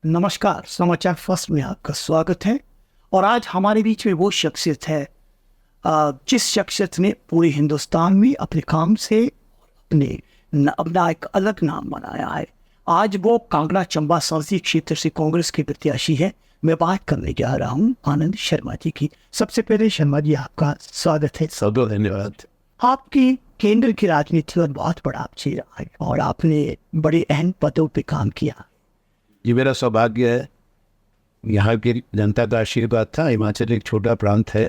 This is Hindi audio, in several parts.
नमस्कार, समाचार फर्स्ट में आपका स्वागत है। और आज हमारे बीच में वो शख्सियत है जिस शख्सियत ने पूरे हिंदुस्तान में अपने काम से अपना एक अलग नाम बनाया है। आज वो कांगड़ा चंबा संसदीय क्षेत्र से कांग्रेस के प्रत्याशी है। मैं बात करने जा रहा हूँ आनंद शर्मा जी की। सबसे पहले शर्मा जी आपका स्वागत है। सब धन्यवाद। आपकी केंद्र की राजनीति पर बहुत बड़ा अवसर रहा है और आपने बड़े अहम पदों पे काम किया। ये मेरा सौभाग्य है, यहाँ की जनता का आशीर्वाद था। हिमाचल एक छोटा प्रांत है,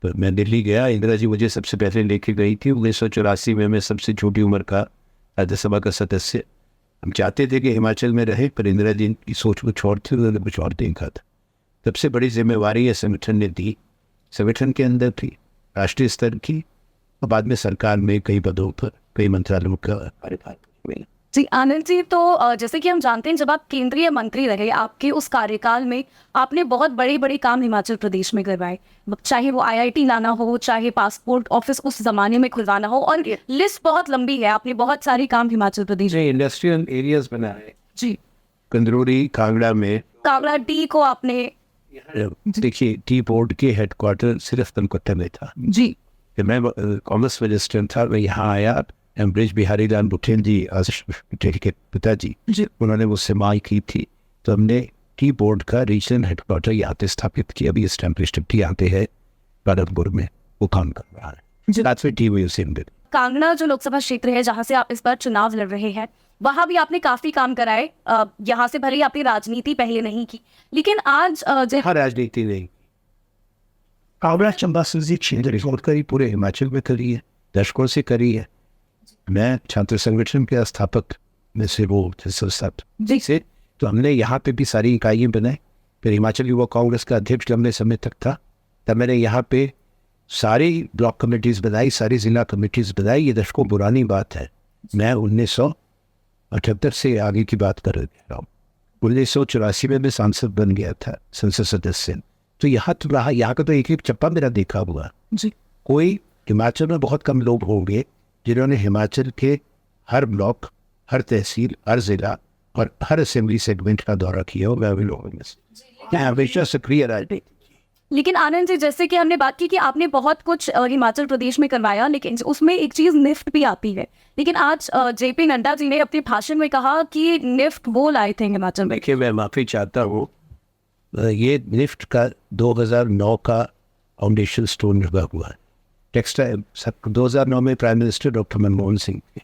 तो मैं दिल्ली गया। इंदिरा जी मुझे सबसे पहले लेके गई थी। 1984 में मैं सबसे छोटी उम्र का राज्यसभा का सदस्य। हम चाहते थे कि हिमाचल में रहे, पर इंदिरा जी की सोच कुछ और थी, उन्होंने कुछ और देखा था। सबसे बड़ी जिम्मेवारी है संगठन ने दी। संगठन के अंदर थी राष्ट्रीय स्तर की, और बाद में सरकार में कई पदों पर, कई मंत्रालयों का कार्यभार मिला। जी आनंद जी, तो जैसे कि हम जानते हैं, जब आप केंद्रीय मंत्री रहे, आपके उस कार्यकाल में आपने बहुत बड़े बड़े काम हिमाचल प्रदेश में करवाए। चाहे वो आईआईटी लाना हो, चाहे पासपोर्ट ऑफिस उस जमाने में खुलवाना हो, और लिस्ट बहुत लंबी है। आपने बहुत सारे काम हिमाचल प्रदेश में इंडस्ट्रियल एरियाज बनाए। जी, कंदरौरी, कांगड़ा में कांगड़ा टी को आपने, देखिए, टी बोर्ड के हेडक्वार्टर सिर्फ कलकत्ता में था। जी कि मैं कॉमर्स मिनिस्टर था, मैं यहाँ आया। एम्ब्रिज बिहारी लाल बुटेल जी, आशीष बुटेल के पिताजी, उन्होंने मुझसे मांग की थी, तो हमने टी बोर्ड का रीजनल हेडक्वार्टर यहाँ पे स्थापित किया। अभी एस्टैब्लिश्ड यहाँ पे है पालनपुर में, वो काम कर रहा है। That's why टी म्यूजियम में। कांगड़ा जो लोकसभा क्षेत्र है जहाँ से आप इस बार चुनाव लड़ रहे हैं, वहाँ भी आपने काफी काम कराए। यहाँ से भले ही आपने राजनीति पहले नहीं की, लेकिन आज राजनीति नहीं, कांगड़ा चंबा संसदीय क्षेत्र रिपोर्ट करी, पूरे हिमाचल में करी है, दशकों से करी है। मैं छात्र संगठन के स्थापक में से वो से, तो हमने यहाँ पे भी सारी इकाइयाँ बनाई। फिर हिमाचल युवा कांग्रेस का अध्यक्ष लंबे समय तक था, तब मैंने यहाँ पे सारी ब्लॉक कमेटीज बनाई, सारी जिला कमेटीज बनाई। ये दशकों पुरानी बात है, मैं 1978 से आगे की बात कर रहा हूँ। 1984 में मैं सांसद बन गया था, संसद सदस्य। तो यहाँ तो रहा, यहाँ का तो एक एक चप्पा मेरा देखा हुआ जी। कोई हिमाचल में बहुत कम लोग होंगे जिन्होंने हिमाचल के हर ब्लॉक, हर तहसील, हर जिला और हर असेंबली सेगमेंट का दौरा किया हो। मैं भी लोगों में से हमेशा सक्रिय राजनीति। लेकिन आनंद जी, जैसे कि हमने बात की कि आपने बहुत कुछ हिमाचल प्रदेश में करवाया, लेकिन उसमें एक चीज निफ्ट भी आती है। लेकिन आज जेपी नड्डा जी ने अपने भाषण में कहा कि निफ्ट वो लाए थे हिमाचल में। देखिए, मैं माफी चाहता हूँ, ये निफ्ट का 2009 का फाउंडेशन स्टोन लगा हुआ है। टेक्सटाइल 2009 में prime minister doctor Manmohan Singh थे,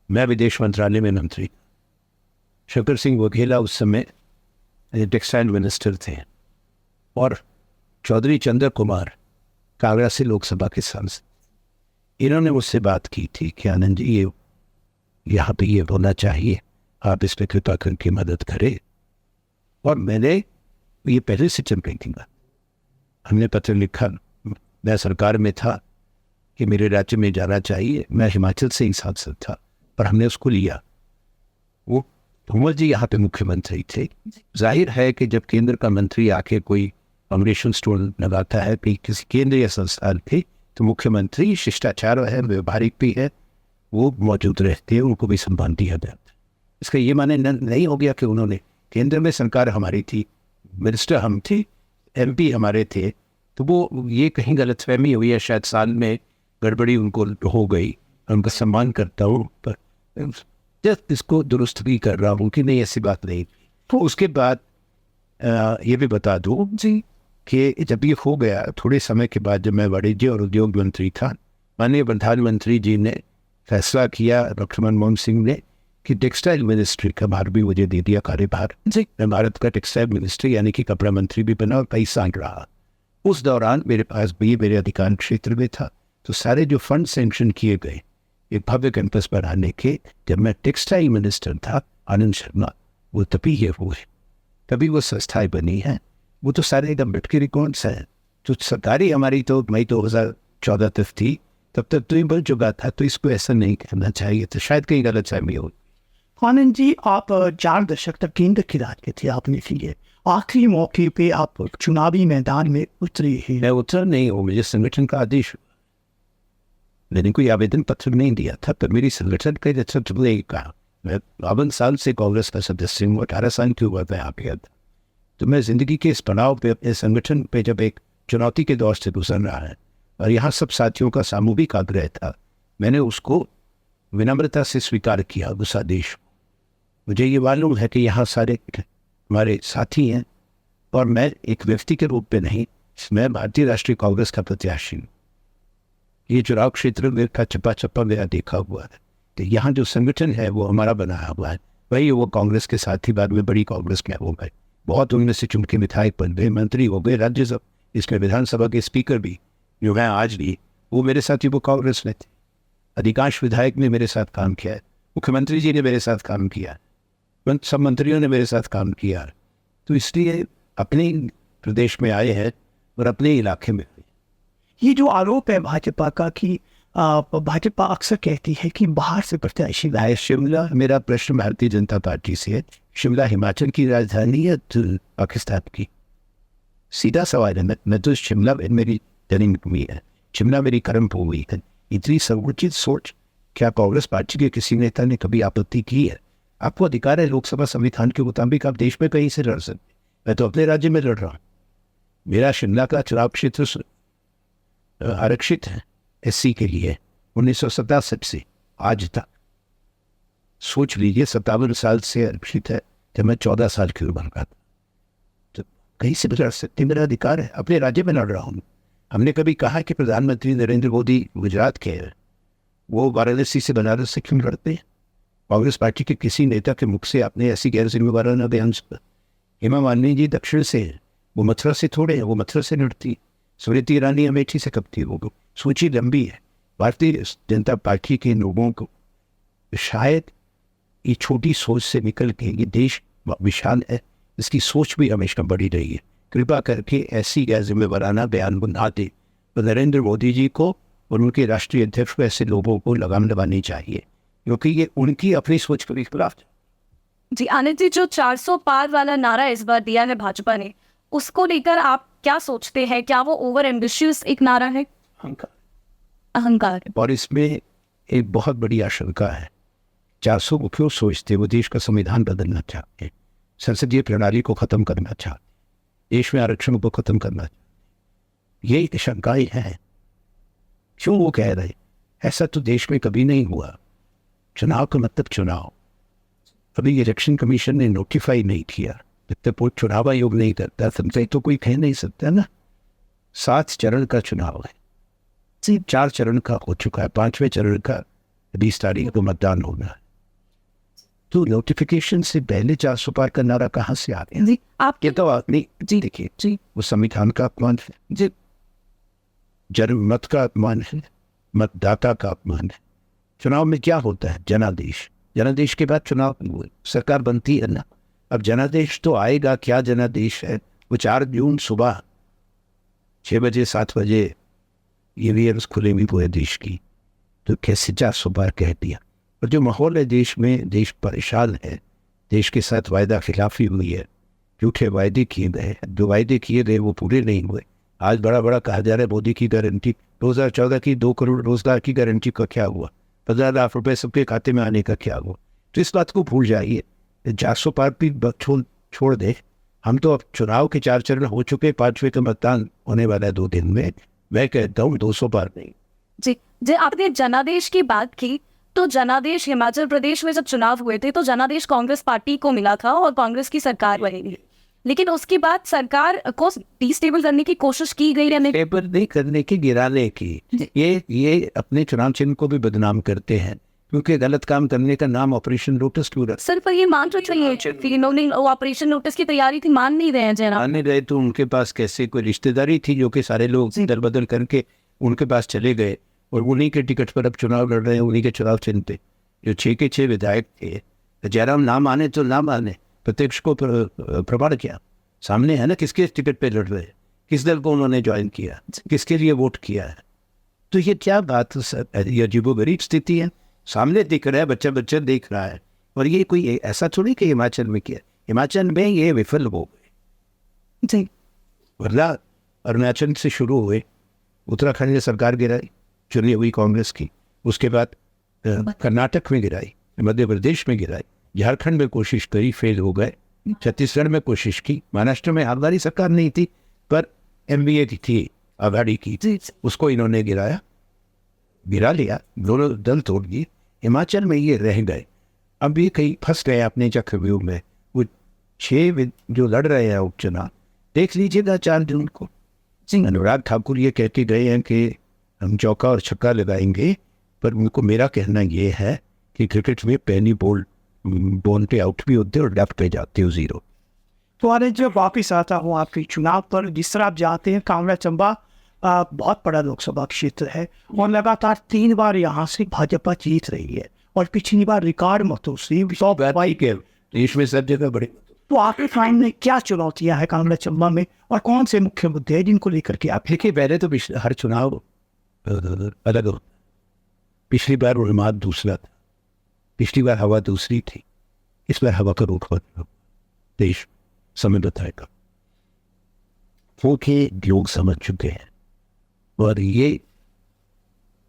मैं विदेश मंत्रालय में मंत्री। शंकर सिंह वघेला उस समय टेक्सटाइल मिनिस्टर थे, और चौधरी चंद्र कुमार कांगड़ा से लोकसभा के सांसद। इन्होंने मुझसे बात की थी कि आनंद जी, ये यहाँ पे ये होना चाहिए, आप इस पर कृपा करके मदद करें। और मैंने ये पहले से चल रही थी बात। हमने पत्र लिखा, मैं सरकार में था कि मेरे राज्य में जाना चाहिए। मैं हिमाचल से ही सांसद था, पर हमने उसको लिया। वो धूमल जी यहाँ पे मुख्यमंत्री थे। जाहिर है कि जब केंद्र का मंत्री आके कोई फाउंडेशन स्टोन लगाता है किसी केंद्रीय संस्थान पे, तो मुख्यमंत्री शिष्टाचार है, व्यवहारिक भी है, वो मौजूद रहते हैं, उनको भी सम्मान दिया जाता है। इसका ये माने नहीं हो गया कि उन्होंने, केंद्र में सरकार हमारी थी, मिनिस्टर हम थे, एमपी हमारे थे, तो वो ये कहीं गलतफहमी हुई है, शायद साल में गड़बड़ी उनको हो गई। उनका सम्मान करता हूँ, पर जस्ट इसको दुरुस्त भी कर रहा हूँ कि नहीं, ऐसी बात नहीं। तो उसके बाद ये भी बता दूँ जी कि जब ये हो गया, थोड़े समय के बाद जब मैं वाणिज्य और उद्योग मंत्री था, माननीय प्रधानमंत्री जी ने फैसला किया, डॉक्टर मनमोहन सिंह ने, कि टेक्सटाइल मिनिस्ट्री का भार भी मुझे दे दिया, कार्यभार जी। मैं भारत का टेक्सटाइल मिनिस्ट्री यानी कि कपड़ा मंत्री भी बना और कई साल रहा। उस दौरान मेरे पास भी मेरे अधिकार क्षेत्र में था, तो सारे जो फंड सैंक्शन किए गए एक भव्य कैंपस बनाने के, जब मैं टेक्सटाइल मिनिस्टर था, आनंद शर्मा, वो तभी ये हुए, तभी वो संस्थाएं बनी हैं। वो तो सारे एकदम बैठ के रिकॉर्ड्स हैं। जो सरकारी हमारी तो मई 2014 तक थी, तब तक तो ये बन चुका था, तो इसको ऐसा नहीं करना चाहिए, तो शायद कहीं गलत फहमी हो। आनंद जी, आप 4 दशक तक केंद्र की राजनीति आपने की है, आखिरी मौके पे आप चुनावी मैदान में उतरे हैं। मैं उतर नहीं हूँ, मुझे संगठन का आदेश, मैंने कोई आवेदन पत्र नहीं दिया था, पर मेरी संगठन का अच्छा तुमने कहा मैं 52 साल से कांग्रेस का सदस्य हूँ, 18 साल की उम्र में आ गया था। तो मैं ज़िंदगी के इस पड़ाव पे, अपने संगठन पे जब एक चुनौती के दौर से गुजर रहा है और यहाँ सब साथियों का सामूहिक आग्रह था, मैंने उसको विनम्रता से स्वीकार किया उस आदेश को। मुझे ये मालूम है कि यहाँ सारे हमारे साथी हैं और मैं एक व्यक्ति के रूप में नहीं, मैं भारतीय राष्ट्रीय कांग्रेस का प्रत्याशी हूँ। ये चुनाव क्षेत्र में का चप्पा चप्पा मेरा देखा हुआ है कि यहाँ जो संगठन है वो हमारा बनाया हुआ है, वही वो कांग्रेस के साथी बाद में बड़ी कांग्रेस में हो गए। बहुत उनमें से चुन के विधायक बन गए, मंत्री हो गए, राज्यसभा इसमें विधानसभा के स्पीकर भी जो हैं आज भी, वो मेरे साथी वो कांग्रेस में थे। अधिकांश विधायक ने मेरे साथ काम किया है, मुख्यमंत्री जी ने मेरे साथ काम किया, सब मंत्रियों ने मेरे साथ काम किया। तो इसलिए अपने प्रदेश में आए हैं और अपने इलाके में। ये जो आरोप है भाजपा का कि भाजपा अक्सर कहती है कि बाहर से प्रत्याशी लाए। शिमला, मेरा प्रश्न भारतीय जनता पार्टी से है, शिमला हिमाचल की राजधानी है पाकिस्तान की? सीधा सवाल है। मैं तो शिमला मेरी जन्मभूमि है, शिमला मेरी कर्म भूमि है। इतनी संकुचित सोच क्या कांग्रेस पार्टी के किसी नेता ने कभी आपत्ति की है? आपको अधिकार है लोकसभा संविधान के मुताबिक आप देश में कहीं से लड़ सकते। मैं तो अपने राज्य में लड़ रहा हूँ। मेरा शिमला का चुनाव क्षेत्र आरक्षित है एससी के लिए 1967 से आज तक। सोच लीजिए 57 साल से आरक्षित है, जब मैं 14 साल की उम्र का था। तो कहीं से भी लड़ सकते, मेरा अधिकार है, अपने राज्य में लड़ रहा हूँ। हमने कभी कहा कि प्रधानमंत्री नरेंद्र मोदी गुजरात के हैं, वो वाराणसी से बनारस से क्यों लड़ते हैं? कांग्रेस पार्टी के किसी नेता के मुख से आपने ऐसी गैर जिम्मेवाराना बयान सुना? हेमा मालिनी जी दक्षिण से हैं, वो मथुरा से थोड़े हैं, वो मथुरा से लड़ती। स्मृति ईरानी अमेठी से कब थी? वो सूची लंबी है। भारतीय जनता पार्टी के लोगों को शायद ये छोटी सोच से निकल के, ये देश विशाल है, इसकी सोच भी हमेशा बड़ी रही है। कृपा करके ऐसी गैर जिम्मेवाराना बयान बना दे तो नरेंद्र मोदी जी को और उनके राष्ट्रीय अध्यक्ष को ऐसे लोगों को लगाम लगानी चाहिए, क्योंकि ये उनकी अपनी सोच के खिलाफ। जी आनंद जी, जो 400 पार वाला नारा इस बार दिया है भाजपा ने, उसको लेकर आप क्या सोचते हैं? क्या वो ओवर एम्बिशियस एक नारा है? अहंकार। और इसमें एक बहुत बड़ी आशंका है। 400 को क्यों सोचते? वो देश का संविधान बदलना चाहते हैं, संसदीय प्रणाली को खत्म करना चाहते हैं, देश में आरक्षण को खत्म करना चाहते हैं। ये शंकाएं हैं। क्यों वो कह रहे? ऐसा तो देश में कभी नहीं हुआ। चुनाव का मतलब चुनाव। अभी इलेक्शन कमीशन ने नोटिफाई नहीं किया, जब तक वो चुनाव आयोग नहीं करता तब तो कोई कह नहीं सकता ना। 7 चरण का चुनाव है, 4 चरण का हो चुका है, 5वें चरण का 20 तारीख को मतदान होना है। तो नोटिफिकेशन से पहले 400 पार का नारा कहाँ से आ गया? जी आप ये तो आपने जी देखिए, जी वो संविधान का अपमान है, जी जनमत का अपमान है, मतदाता का अपमान है। चुनाव में क्या होता है? जनादेश। जनादेश के बाद चुनाव सरकार बनती है ना। अब जनादेश तो आएगा, क्या जनादेश है? वो 4 जून सुबह 6 बजे 7 बजे ईवीएम्स खुलेंगी पूरे देश की, तो कैसे 400 पार कह दिया? और जो माहौल है देश में, देश परेशान है, देश के साथ वायदा खिलाफी हुई है, झूठे वायदे किए गए, जो वायदे किए गए वो पूरे नहीं हुए। आज बड़ा बड़ा कहा जा रहा है मोदी की गारंटी, 2014 की 2 करोड़ रोजगार की गारंटी का क्या हुआ? 15 लाख रुपए सबके खाते में आने का क्या हुआ? तो इस बात को भूल जाइए। 400 पार भी छोड़ दे। हम तो अब चुनाव के 4 चरण हो चुके, 5वें का मतदान होने वाला है 2 दिन में। मैं कहता हूँ 200 पार नहीं। जी जी आपने जनादेश की बात की, तो जनादेश हिमाचल प्रदेश में जब चुनाव हुए थे तो जनादेश कांग्रेस पार्टी को मिला था और कांग्रेस की सरकार बनेगी, लेकिन उसके बाद सरकार को डिस्टेबल करने की कोशिश की गई है। स्टेबल नहीं करने की, गिराने की। ये अपने चुनाव चिन्ह को भी बदनाम करते हैं, क्योंकि गलत काम करने का नाम ऑपरेशन लोटस क्यों रखा? सर पर ये मान तो चाहिए, इन्होंने ऑपरेशन लोटस की तैयारी थी, मान नहीं रहे हैं जनाब। मान नहीं रहे तो उनके पास कैसे कोई रिश्तेदारी थी जो कि सारे लोग दल बदल करके उनके पास चले गए और उन्हीं के टिकट पर अब चुनाव लड़ रहे हैं, उन्हीं के चुनाव चिन्ह पे। जो 6 के 6 विधायक थे, जयराम नाम आने तो नाम आने, प्रत्यक्ष को प्रमाण किया सामने है ना, किसके टिकट पे लड़ रहे हैं, किस दल को उन्होंने ज्वाइन किया, किसके लिए वोट किया है। तो ये क्या बात, ये अजीबोगरीब स्थिति है, सामने दिख रहा है, बच्चा बच्चा देख रहा है। और ये कोई ऐसा थोड़ी कि हिमाचल में किया, हिमाचल में ये विफल हो गए जी, वरना अरुणाचल से शुरू हुए, उत्तराखंड में सरकार गिराई चुनी हुई कांग्रेस की, उसके बाद कर्नाटक में गिराई, मध्य प्रदेश में गिराए, झारखंड में कोशिश करी, फेल हो गए, छत्तीसगढ़ में कोशिश की, महाराष्ट्र में हमारी सरकार नहीं थी पर एमवीए की थी, आघाड़ी की थी, उसको इन्होंने गिरा लिया, दोनों दल तोड़ दिए। हिमाचल में ये रह गए, अब ये कहीं फंस गए अपने चक्रव्यूह में। वो 6 जो लड़ रहे हैं उपचुनाव, देख लीजिएगा 4 जून को अनुराग ठाकुर ये कहते गए हैं कि हम चौका और छक्का लगाएंगे, पर उनको मेरा कहना ये है कि क्रिकेट में पहली बॉल पे आउट भी होते और लेफ्ट पे जाते हो 0। तो अरे जब वापिस आता हूँ आपके चुनाव पर, जिस तरह आप जानते हैं कांगड़ा चंबा बहुत बड़ा लोकसभा क्षेत्र है और लगातार 3 बार यहाँ से भाजपा जीत रही है और पिछली बार रिकॉर्ड मतों से देश में सब जगह बड़े। तो आपके सामने क्या चुनौतियां हैं कांगड़ा चंबा में और कौन से मुख्य मुद्दे हैं जिनको लेकर के आप? देखिए, पहले तो हर चुनाव अलग हो। पिछली बार उन्माद दूसरा था, पिछली बार हवा दूसरी थी, इस बार हवा का रुख बदला, देश समय बताएगा। क्योंकि लोग समझ चुके हैं और ये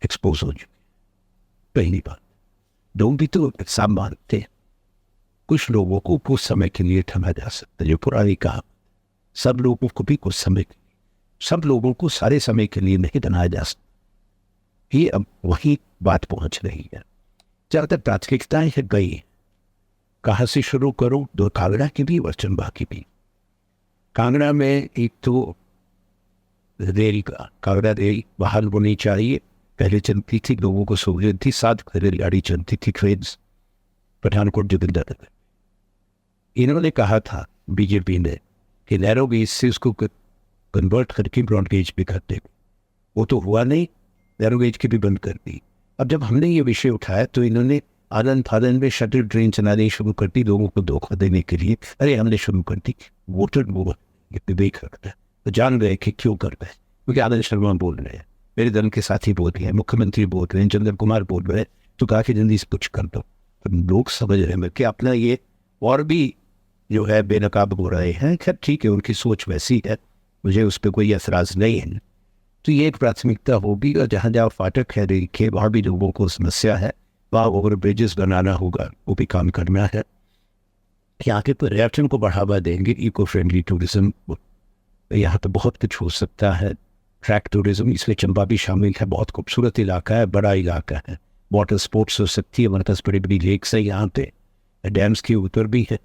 एक्सपोज हो चुके हैं। पहली बात, लोग भी तो सब मानते हैं, कुछ लोगों को कुछ समय के लिए थमा जा सकता है, जो पुरानी कहावत, सब लोगों को भी कुछ समय के लिए, सब लोगों को सारे समय के लिए नहीं बनाया जा सकता। ये अब वही बात पहुंच रही है। जहाँ तक प्राथमिकताएं है गई, कहाँ से शुरू करूं? दो कांगड़ा की भी और चंबा की भी। कांगड़ा में एक तो रेल का, कांगड़ा रेल बहाल होनी चाहिए। पहले चलती थी, लोगों को सहूलियत थी, 7 रेलगाड़ी चलती थी, ट्रेन पठानकोट जोगिंदर। इन्होंने कहा था बीजेपी ने कि नैरो गेज से उसको कन्वर्ट करके ब्रॉड गेज भी कर देंगे, वो तो हुआ नहीं, नैरो गेज की भी बंद कर दी। अब जब हमने ये विषय उठाया तो इन्होंने आनंद फानंद में शटल ट्रेन चलानी शुरू कर दी, लोगों को धोखा देने के लिए। अरे हमने शुरू कर दी, वोटर वो विवेक रखता है तो जान गए कि क्यों कर रहे हैं, क्योंकि आनंद शर्मा बोल रहे हैं, मेरे दल के साथी बोल रहे हैं, मुख्यमंत्री बोल रहे हैं, चंद्र कुमार बोल रहे हैं, तो कहा कि जल्दी से कुछ कर दो। तो लोग समझ रहे हैं कि अपना ये और भी जो है बेनकाब हो रहे हैं। खैर ठीक है, उनकी सोच वैसी है, मुझे उस पर कोई एतराज़ नहीं है। तो ये एक प्राथमिकता होगी और जहाँ जहाँ फाटक है रेल के, वहाँ भी लोगों को समस्या है, वहाँ ओवर ब्रिजेस बनाना होगा, वो भी काम करना है। यहाँ के पर्यटन को बढ़ावा देंगे, इको फ्रेंडली टूरिज्म, यहाँ पे बहुत कुछ हो सकता है। ट्रैक टूरिज्म, इसमें चंबा भी शामिल है, बहुत खूबसूरत इलाका है, बड़ा इलाका है, वाटर स्पोर्ट्स हो सकती है, हमारे पास बड़ी बड़ी लेक्स है यहाँ पे, डैम्स के ऊपर भी है,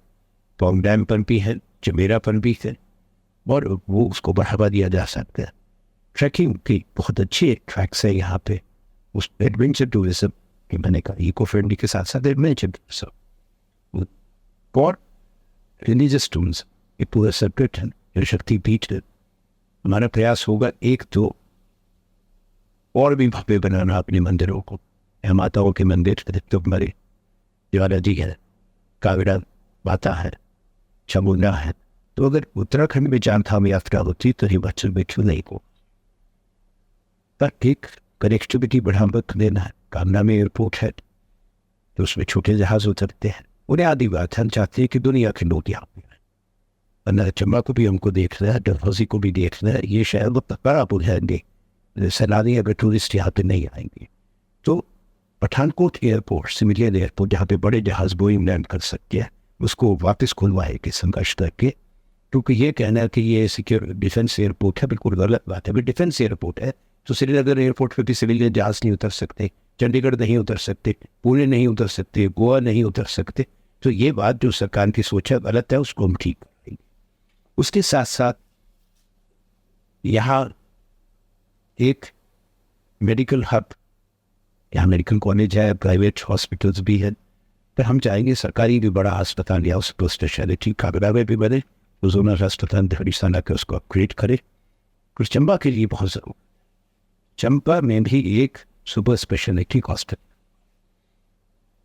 पौंग डैम पर भी है, चमेरा पर भी है, और वो उसको बढ़ावा दिया जा सकता है। ट्रैकिंग की बहुत अच्छी ट्रैक्स है यहाँ पे, उस एडवेंचर टूरिज्म की मैंने कहा, इको फ्रेंडली के साथ साथ एडवेंचर टूरिज्म और रिलीजियस टूरिज्म, ये पूरा सेपरेट है। शक्तिपीठ है, हमारा प्रयास होगा एक तो और भी भव्य बनाना अपने मंदिरों को। माताओं के मंदिर तो हमारे ज्वाला जी है, कांगड़ा माता है, चामुंडा है, तो अगर उत्तराखंड में चारधाम यात्रा होती तो हिमाचल में क्यों नहीं हो। पर एक कनेक्टिविटी बढ़ावा देना है। कांगड़ा में एयरपोर्ट है तो उसमें छोटे जहाज उतरते हैं, उन्हें आदि बात हम चाहते हैं कि दुनिया के लोग यहाँ पे आए। चंबा को भी हमको देखना है, डलहौजी को भी देखना है, ये शहर वो बड़ा बुझाएंगे, सैलानी अगर टूरिस्ट यहाँ पे नहीं आएंगे। तो पठानकोट एयरपोर्ट, सिविलियन एयरपोर्ट, जहाँ पे बड़े जहाज बोइंग लैंड कर सकते हैं, उसको वापस खुलवाएंगे संघर्ष करके। क्योंकि ये कहना है कि ये सिक्योर डिफेंस एयरपोर्ट है, बिल्कुल गलत बात है। अगर डिफेंस एयरपोर्ट है तो श्रीनगर एयरपोर्ट पर भी सिविलियन जहाज नहीं उतर सकते, चंडीगढ़ नहीं उतर सकते, पुणे नहीं उतर सकते, गोवा नहीं उतर सकते। तो ये बात जो सरकार की सोच है गलत है, उसको हम ठीक करेंगे। उसके साथ साथ यहाँ एक मेडिकल हब, यहाँ मेडिकल कॉलेज है, प्राइवेट हॉस्पिटल्स भी है, पर हम चाहेंगे सरकारी भी बड़ा अस्पताल या सुपर स्पेशलिटी कांगड़ा में भी बने, जोनल अस्पताल हरियाणा के उसको अपग्रेड करे। कुछ चंबा के लिए बहुत जरूर, चंबा में भी एक सुपर स्पेशलिटी हॉस्पिटल,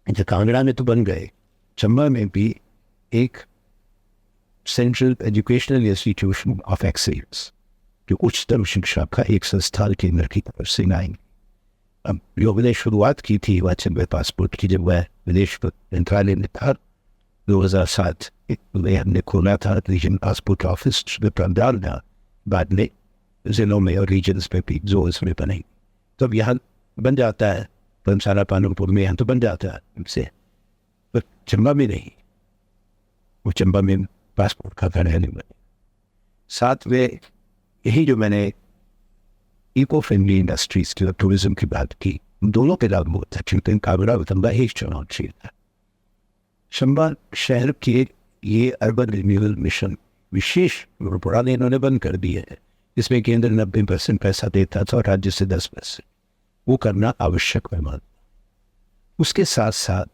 जो कांगड़ा में तो बन गए, चंबा में भी एक central educational institution of excellence, जो उच्चतम शिक्षा का एक संस्थान केंद्र की तरफ से आएंगे। अब जो मैंने शुरुआत की थी हिमाचल में पासपोर्ट की, जब वह विदेश मंत्रालय में था 2007 में, हमने खोला था रीजन पासपोर्ट ऑफिस में प्रावधान था, बाद में जिलों में और रीजन्स में भी जोन्स में बनेंगे। तो अब यहाँ बन जाता है, धर्मशाला पानपुर में यहाँ तो बन जाता है हमसे। पर चंबा में नहीं, वो चंबा में पासपोर्ट का घर है नहीं बने। साथ में यही जो मैंने इको फ्रेंडली इंडस्ट्रीज की और टूरिज्म की बात की, दोनों के लाभ बहुत अच्छे थे। काबरा और चंबा एक चुनाव था। चंबा शहर के ये अर्बन रिन्यूअल मिशन विशेष पुराने इन्होंने बंद कर दिए है, इसमें केंद्र 90% पैसा देता था और राज्य से 10%। वो करना आवश्यक मैं मानता। उसके साथ साथ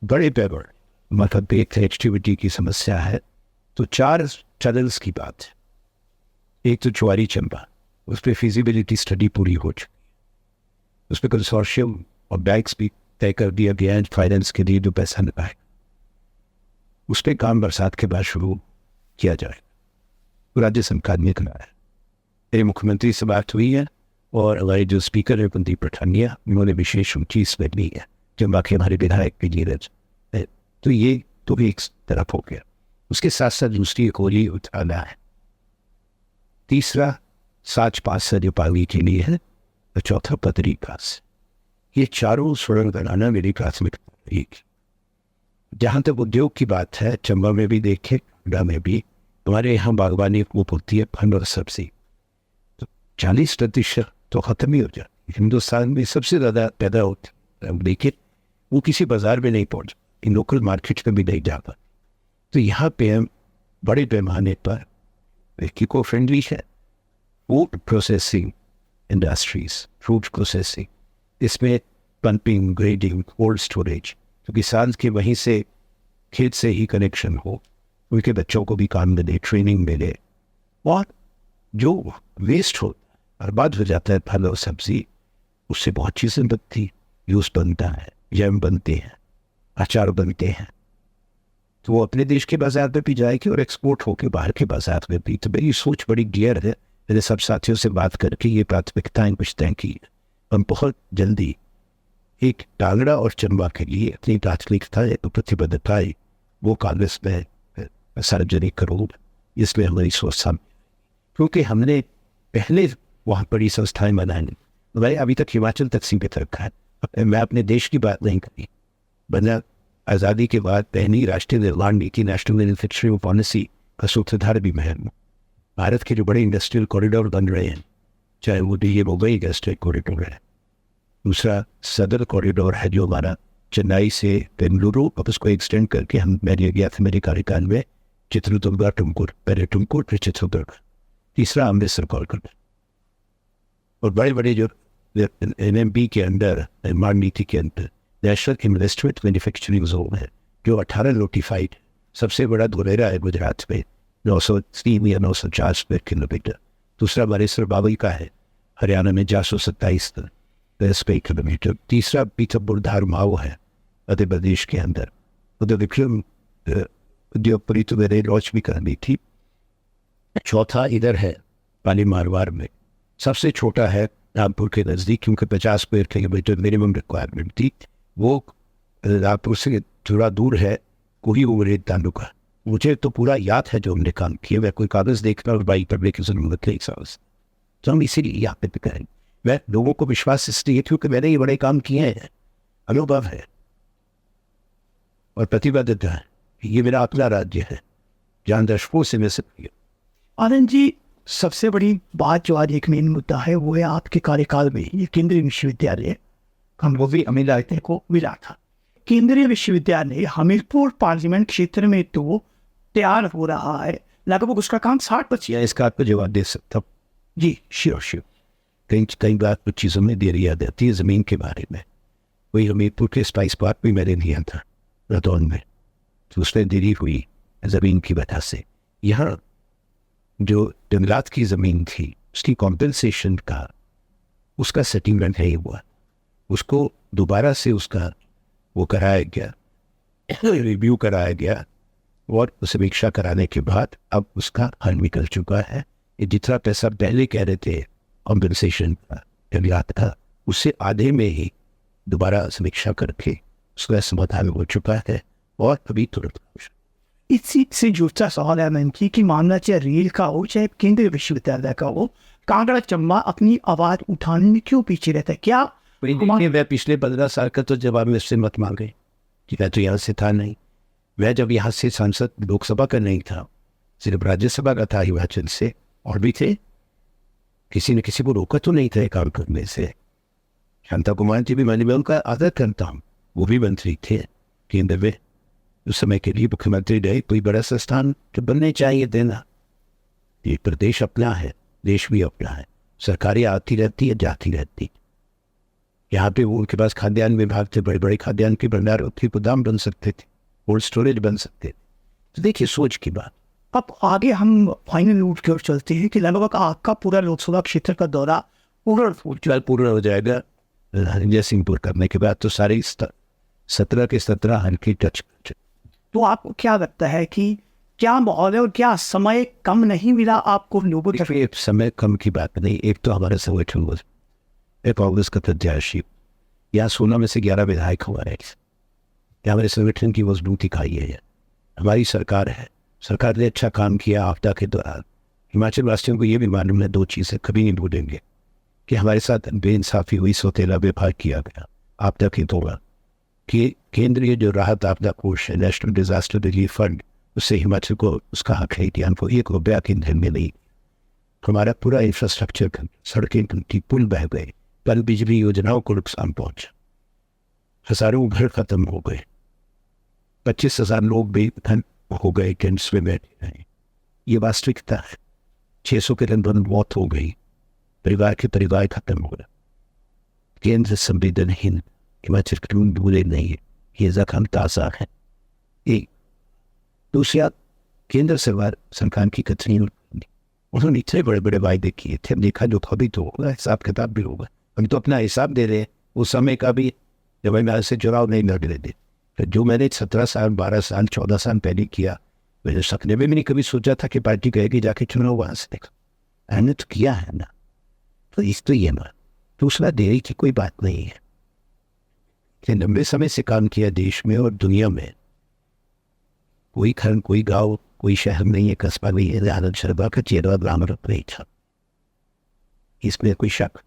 बड़े पैमाने मतलब एक एक्टिविटी की समस्या है, तो 4 चैनल्स की बात है। एक तो चुवारी चंबा, उस पर फिजिबिलिटी स्टडी पूरी हो चुकी है, उस पर कंसोर्शियम और बैंक्स भी तय कर दिया गया है फाइनेंस के लिए जो पैसा लगाए, उस पर काम बरसात के बाद शुरू किया जाएगा। तो राज्य सरकार ने कराया है। मेरे मुख्यमंत्री से बात हुई है और हमारे जो स्पीकर है कुलदीप पठानिया, उन्होंने विशेष रुचि इसमें ली है, जो बाकी हमारे विधायक के नीरज है। तो ये तो भी एक तरफ हो गया। उसके साथ साथ दूसरी एक होली उठाना है। तीसरा साच पास से जो पाली के लिए है, और चौथा पतरी पास। ये चारों सुरंग बनाना मेरी प्राथमिकता रहेगी। जहाँ तक उद्योग की बात है, चंबा में भी देखे, डा में भी हमारे यहाँ बागवानी वो होती है, फल और सब्जी, तो 40% तो खत्म ही हो जाती। हिंदुस्तान में सबसे ज़्यादा पैदा होता है, लेकिन वो किसी बाजार में नहीं पहुँच, इन लोकल मार्केट में भी नहीं जा पाती। तो यहाँ पे हम बड़े पैमाने पर इको फ्रेंडली है। Food processing industries, food processing, इसमें पंपिंग, ग्रेडिंग, कोल्ड स्टोरेज, तो किसान के वहीं से खेत से ही कनेक्शन हो, उनके बच्चों को भी काम मिले, ट्रेनिंग मिले, और जो वेस्ट हो बर्बाद हो जाता है फल और सब्जी, उससे बहुत चीज़ें बनती, जूस बनता है, जैम बनते हैं, अचार बनते हैं, तो वो अपने देश के बाजार में भी जाएगी और एक्सपोर्ट होकर बाहर के बाजार में भी। तो मेरी सोच बड़ी क्लियर है। मैंने सब साथियों से बात करके ये प्राथमिकताएं कुछ तय की है। हम बहुत जल्दी एक कांगड़ा और चंबा के लिए अपनी प्राथमिकताएं तो प्रतिबद्धताएं वो कांग्रेस में सार्वजनिक करूँ, इसमें हमारी सोच सामने, क्योंकि हमने पहले वहाँ बड़ी संस्थाएं बनाई। मैंने अभी तक हिमाचल तक सीमित रखा है। मैं अपने देश की बात नहीं करी। बना आज़ादी के बाद पहली राष्ट्रीय निर्माण नीति, नेशनल मैन्युफैक्चरिंग पॉलिसी का सूत्रधार भी मैं हूँ। भारत के जो बड़े इंडस्ट्रियल कॉरिडोर बन रहे हैं, चाहे वो ये मुंबई इंडस्ट्रियल कॉरिडोर है, दूसरा सदर कॉरिडोर है जो हमारा चेन्नई से बेंगलुरु, अब उसको एक्सटेंड करके मैंने गया था मेरे कार्यकाल में चित्रदुर्गा टुमकुर, पहले टुमकुर फिर चित्रदुर्ग, तीसरा अमृतसर कॉरिडोर। और बड़े बड़े जो NMB के अंदर, निर्माण नीति के अंदर नेशनल इन्वेस्टमेंट मैन्युफैक्चरिंग जोन है जो 18 नोटिफाइड, सबसे बड़ा धुलेरा है गुजरात में, 903 या 904 स्क्वायर किलोमीटर। दूसरा बारेसर बावई का है हरियाणा में, 427 स्क्वायर किलोमीटर। तीसरा पीथमपुर धारमाव है मध्य प्रदेश के अंदर। उधर विक्रम उद्योगपुरी तो मैंने लॉन्च भी करनी थी। चौथा इधर है पाली मारवाड़ में, सबसे छोटा है रामपुर के नज़दीक, क्योंकि 50 स्क्वायर किलोमीटर मिनिमम रिक्वायरमेंट थी। वो रामपुर से थोड़ा दूर है, कोई उमरेड तालुका। मुझे तो पूरा याद है जो हमने काम किया। मैं कोई कागज़ देखना और बाइक पर लेकर जरूरत नहीं साहस, तो हम इसीलिए यहाँ पे करें। मैं लोगों को विश्वास इसलिए क्योंकि मैंने ये बड़े काम किए हैं, अनुभव है और प्रतिबद्धता है। ये मेरा अपना राज्य है जहाँ दशकों से मैं सक्रिय। आनंद जी, सबसे बड़ी बात जो आज एक मेन मुद्दा है वो है आपके कार्यकाल में ये केंद्रीय विश्वविद्यालय हम वो भी अमिलाते को मिला था। केंद्रीय विश्वविद्यालय हमीरपुर पार्लियामेंट क्षेत्र में तो तैयार हो रहा है, लगभग उसका काम 60%। इसका आपको जवाब दे सकता हूँ जी, श्योर। कई बार कुछ चीज़ों में देरी याद आती है ज़मीन के बारे में। वही हमीरपुर के स्पाइस पार्क भी मैंने लिया था रतौन में, तो उसमें देरी हुई ज़मीन की वजह से। यहाँ जो जंगलात की ज़मीन थी उसकी कॉम्पेंसेशन का उसका सेटलमेंट नहीं हुआ, उसको दोबारा से उसका वो कराया गया, रिव्यू कराया गया और समीक्षा कराने के बाद अब उसका हल निकल चुका है। ये जितना पैसा पहले कह रहे थे कॉम्पेंसेशन का जंगलात का, उससे आधे में ही दोबारा समीक्षा करके उसका समाधान हो चुका है। और अभी तुरंत इसी से जुड़ता सवाल है मैम कि मामला चाहे रेल का हो चाहे केंद्रीय विश्वविद्यालय का हो, कांगड़ा चंबा अपनी आवाज़ उठाने में क्यों पीछे रहता है? क्या मैं पिछले 15 साल का तो जवाब में से मत मांगे। कि मैं तो यहाँ से था नहीं। मैं जब यहाँ से सांसद लोकसभा का नहीं था, सिर्फ राज्यसभा का था हिमाचल से, और भी थे, किसी ने किसी को रोका तो नहीं था ये काम करने से। शांता कुमार जी भी, मैं उनका आदर करता हूँ, वो भी मंत्री थे केंद्र में उस समय के लिए, मुख्यमंत्री रहे। कोई बड़ा संस्थान तो बनने चाहिए देना। ये प्रदेश अपना है, देश भी अपना है, सरकारें आती रहती है जाती रहती। यहाँ पे उनके पास खाद्यान्न विभाग थे, बड़े बड़े खाद्यान्न के भंडार थे, गोदाम बन सकते थे, कोल्ड स्टोरेज बन सकते थे। तो देखिए सोच की बात। अब आगे हम फाइनल रूट की ओर चलते हैं कि लगभग आपका पूरा लोकसभा क्षेत्र का दौरा पूरा हो जाएगा जयसिंहपुर करने के बाद, तो सारे 17 के 17 हल्की टच। तो आपको क्या लगता है कि क्या माहौल है और क्या समय कम नहीं मिला आपको लोगों के? समय कम की बात नहीं। एक तो हमारे संगठन वो कांग्रेस का प्रत्याशी, यहाँ 16 में से 11 विधायक हुआ है। यहाँ हमारे संगठन की मजबूती खाई है। हमारी सरकार है, सरकार ने अच्छा काम किया आपदा के दौरान। हिमाचल वासियों को ये भी मालूम है, 2 चीज़ें कभी नहीं भूलेंगे, कि हमारे साथ बेइंसाफी हुई, सौतेला व्यवहार किया गया आपदा के दौरान। कि केंद्रीय जो राहत आपदा कोष है, नेशनल डिजास्टर रिलीफ फंड, उससे हिमाचल को उसका हक है कि हमको 1 रुपया केंद्र में नहीं। हमारा पूरा इंफ्रास्ट्रक्चर, सड़कें टूटी, पुल बह गए, पल बिजली योजनाओं को नुकसान पहुंचा, हजारों घर खत्म हो गए, 25,000 लोग बेघर हो गए, टेंट्स में बैठे रहे। ये वास्तविकता है। 600 के लगभग मौत हो गई, परिवार के परिवार खत्म हो गए। केंद्र संवेदनहीन, हिमाचल कानून बुरे नहीं है, ये जख्म ताज़ा है। एक दूसरी बात, केंद्र सरकार की कथनी, उन्होंने इतने बड़े बड़े वायदे किए थे, देखा जो कभी तो होगा, हिसाब किताब भी होगा। हम तो अपना हिसाब दे रहे हैं उस समय का भी, जब मैं से चुनाव नहीं लड़ रहे थे। तो जो मैंने 17 साल 12 साल 14 साल पहले किया, मैंने सपने में भी नहीं कभी सोचा था कि पार्टी कहेगी जाके चुनाव वहाँ से देखा। मैंने तो किया है ना, तो इस तो ये ना। दूसरा, देरी की कोई बात नहीं है कि लंबे समय से काम किया देश में और दुनिया में। कोई घर, कोई गांव, कोई शहर नहीं है, कस्बा नहीं है, आनंद शर्मा का चेहरा ग्रामर नहीं था, इसमें कोई शक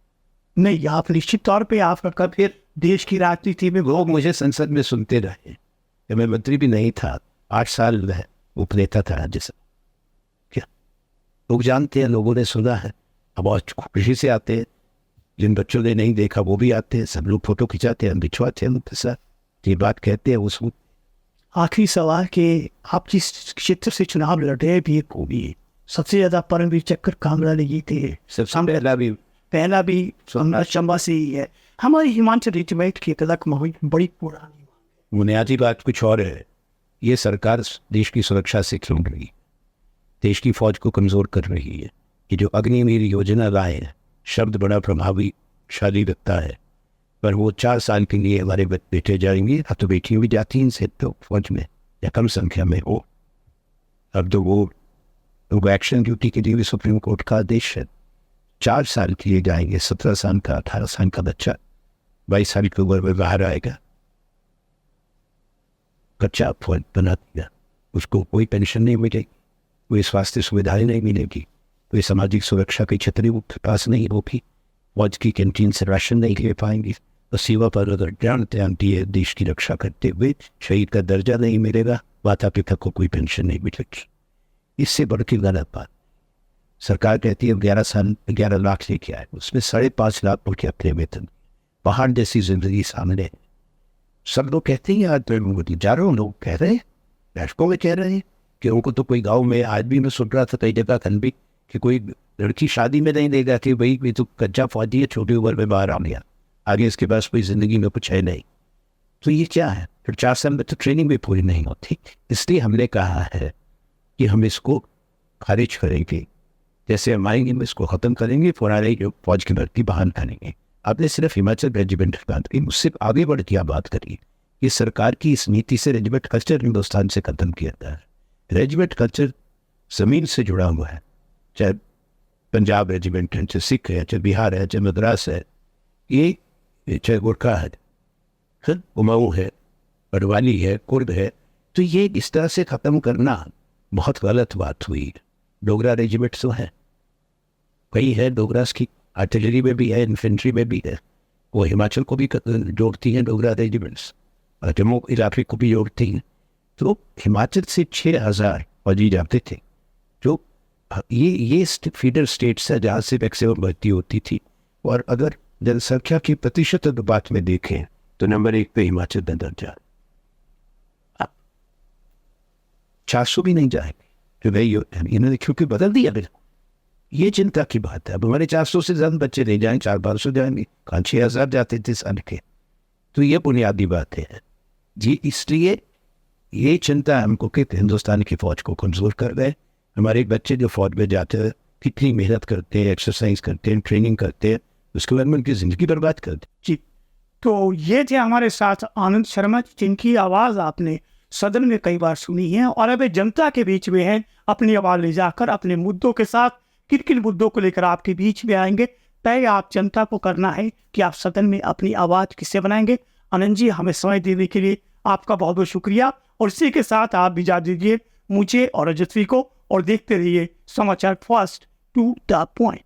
नहीं। आप निश्चित तौर पे आपका फिर देश की राजनीति में लोग मुझे संसद में सुनते रहे। जब मैं मंत्री भी नहीं था, 8 साल में उपनेता था राज्यसभा। क्या लोग जानते हैं, लोगों ने सुना है। अब बहुत खुशी से आते हैं, जिन बच्चों ने नहीं देखा वो भी आते हैं, सब लोग फोटो खिंचाते हैं, बिछवाते हैं उनके साथ, ये बात कहते हैं। उसमें आखिरी सवाल कि आप जिस क्षेत्र से चुनाव लड़ रहे भी को भी सबसे ज्यादा परमवीर चक्र कामरा ने ये थे, सबसे पहला भी चंबा से ही है। हमारी हिमाचल रेजिमेंट की तलक बड़ी पुरानी बुनियादी बात कुछ और है। ये सरकार देश की सुरक्षा से खेल रही है, देश की फौज को कमजोर कर रही है। कि जो अग्निवीर योजना लाए है, शब्द बड़ा प्रभावशाली लगता है, पर वो 4 साल के लिए हमारे बेटे जाएंगे। अब तो बेटियाँ भी जाती हैं इनसे तो फौज में, या कम संख्या में हो। अब तो वो एक्शन ड्यूटी के लिए भी सुप्रीम कोर्ट का आदेश है, 4 साल के लिए जाएंगे। 17 साल का 18 साल का बच्चा 22 साल की उम्र में बाहर आएगा, बच्चा फौज बना दिया, उसको कोई पेंशन नहीं मिलेगी, कोई स्वास्थ्य सुविधाएं नहीं मिलेगी, कोई सामाजिक सुरक्षा की छतरी उसके पास नहीं होगी, फौज की कैंटीन से राशन नहीं ले पाएंगे। तो सेवा पर अगर जान दिए देश की रक्षा करते हुए शहीद का दर्जा नहीं मिलेगा, माता पिता को कोई पेंशन नहीं मिलेगी। इससे बढ़ के गलत बात। सरकार कहती है 11 लाख लेके आए, उसमें 5.5 लाख उनके अपने वेतन, पहाड़ जैसी जिंदगी सामने। सब लोग कहते हैं, आज मोदी जा रहे हो, लोग कह रहे हैं, बैठकों में कह रहे हैं कि उनको तो कोई गाँव में, आज भी मैं सुन रहा था कई जगह कल भी, कि कोई लड़की शादी में नहीं देगा कि भाई ये तो कच्चा फौजी है, छोटी उम्र में बाहर आ गया, आगे इसके पास कोई जिंदगी में कुछ है नहीं। तो ये क्या है? फिर 4 साल में तो ट्रेनिंग भी पूरी नहीं होती। इसलिए हमने कहा है कि हम इसको खारिज करेंगे, जैसे हम आएंगे हम इसको ख़त्म करेंगे, पुराने जो फौज की भर्ती बहाल करेंगे। आपने सिर्फ हिमाचल रेजिमेंट की बात की, उससे आगे बढ़ के बात करिए कि सरकार की इस नीति से रेजिमेंट कल्चर हिंदुस्तान से खत्म किया जाता है। रेजिमेंट कल्चर ज़मीन से जुड़ा हुआ है, चाहे पंजाब रेजिमेंट है, चाहे सिख है, चाहे बिहार है, चाहे मद्रास है, ये चाहे गोरखा है, कुमाऊँ है, बड़वानी है, कुर्द है। तो ये इस तरह से ख़त्म करना बहुत गलत बात हुई। डोगरा रेजिमेंट तो है, कई है डोगरास की, आर्टिलरी में भी है, इन्फेंट्री में भी है, वो हिमाचल को भी जोड़ती हैं डोगरा रेजिमेंट्स। जम्मू इलाके को भी जोड़ती हैं। तो हिमाचल से 6,000 फौजी जाते थे, जो ये फीडर स्टेट्स है जहाँ से मैक्सिमम भर्ती होती थी। और अगर जनसंख्या की प्रतिशत अनुपात में देखें तो नंबर 1 पे हिमाचल में दर्जा। अब 400 भी नहीं जाएंगे जो भाई इन्होंने क्योंकि बदल दिया बिल्कुल। ये चिंता की बात है। अब हमारे 400 से ज्यादा बच्चे नहीं जाएंगे, 400-500 जाएंगे, 5,000-6,000 जाते थे साल के। तो ये बुनियादी बात है जी। इसलिए ये चिंता हमको कि हिंदुस्तान की फौज को कमजोर कर गए। हमारे बच्चे जो फौज में जाते हैं कितनी मेहनत करते हैं, एक्सरसाइज करते हैं, ट्रेनिंग करते हैं, उसके बाद में उनकी जिंदगी बर्बाद कर दी। जी, तो ये थे हमारे साथ आनंद शर्मा, जिनकी आवाज़ आपने सदन में कई बार सुनी है और अब जनता के बीच में है। अपनी आवाज़ ले जाकर अपने मुद्दों के साथ किन किन मुद्दों को लेकर आपके बीच में आएंगे, तय आप जनता को करना है कि आप सदन में अपनी आवाज़ किससे बनाएंगे। आनंद जी, हमें समय देने के लिए आपका बहुत बहुत शुक्रिया। और इसी के साथ आप भी इजाज़त दीजिए मुझे और रजस्वी को, और देखते रहिए समाचार फर्स्ट टू द पॉइंट।